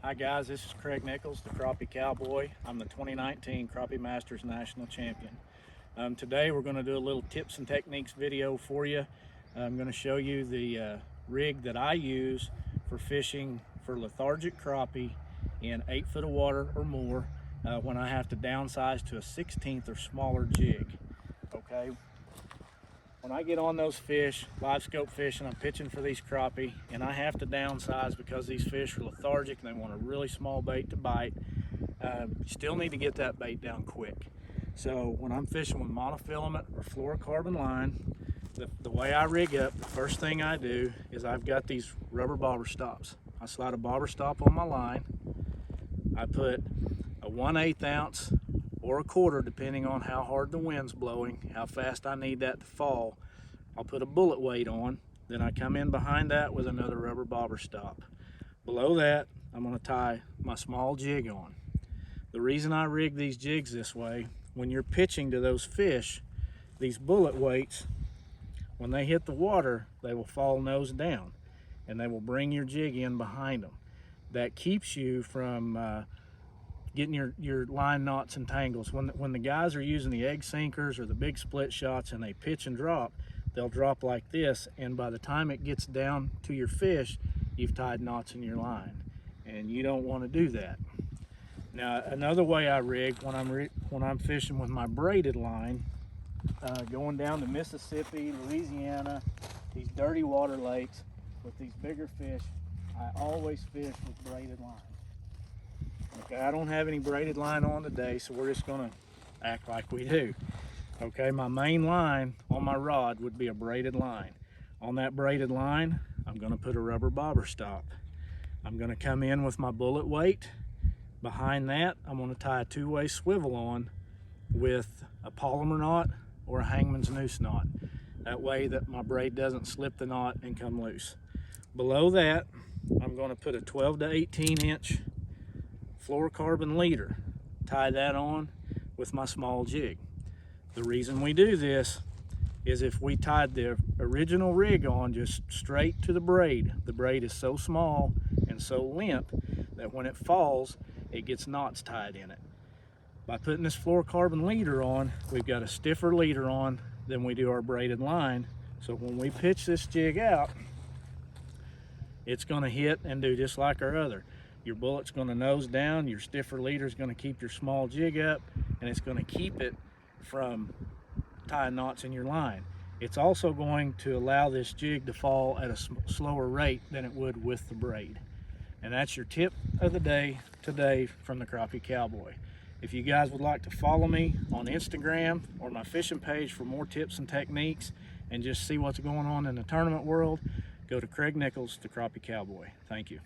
Hi guys, this is Craig Nichols, the Crappie Cowboy. I'm the 2019 Crappie Masters National Champion. Today we're going to do a little tips and techniques video for you. I'm going to show you the rig that I use for fishing for lethargic crappie in 8 foot of water or more when I have to downsize to a 16th or smaller jig. Okay. When I get on those fish, live scope fishing, I'm pitching for these crappie and I have to downsize because these fish are lethargic and they want a really small bait to bite. You still need to get that bait down quick. So when I'm fishing with monofilament or fluorocarbon line, the way I rig up, the first thing I do is I've got these rubber bobber stops. I slide a bobber stop on my line. I put a 1/8 ounce or a quarter, depending on how hard the wind's blowing, how fast I need that to fall. I'll put a bullet weight on, then I come in behind that with another rubber bobber stop. Below that, I'm going to tie my small jig on. The reason I rig these jigs this way, when you're pitching to those fish, these bullet weights, when they hit the water, they will fall nose down and they will bring your jig in behind them. That keeps you from getting your line knots and tangles. When the guys are using the egg sinkers or the big split shots and they pitch and drop, they'll drop like this, and by the time it gets down to your fish, you've tied knots in your line, and you don't want to do that. Now, another way I rig when I'm fishing with my braided line, going down to Mississippi, Louisiana, these dirty water lakes with these bigger fish, I always fish with braided line. Okay, I don't have any braided line on today, so we're just gonna act like we do. Okay, my main line on my rod would be a braided line. On that braided line, I'm gonna put a rubber bobber stop. I'm gonna come in with my bullet weight. Behind that, I'm gonna tie a 2-way swivel on with a polymer knot or a hangman's noose knot. That way that my braid doesn't slip the knot and come loose. Below that, I'm gonna put a 12 to 18 inch fluorocarbon leader, tie that on with my small jig. The reason we do this is if we tied the original rig on just straight to the braid is so small and so limp that when it falls, it gets knots tied in it. By putting this fluorocarbon leader on, we've got a stiffer leader on than we do our braided line. So when we pitch this jig out, it's gonna hit and do just like our other. Your bullet's going to nose down, your stiffer leader is going to keep your small jig up, and it's going to keep it from tying knots in your line. It's also going to allow this jig to fall at a slower rate than it would with the braid. And that's your tip of the day today from the Crappie Cowboy. If you guys would like to follow me on Instagram or my fishing page for more tips and techniques and just see what's going on in the tournament world, go to Craig Nichols, the Crappie Cowboy. Thank you.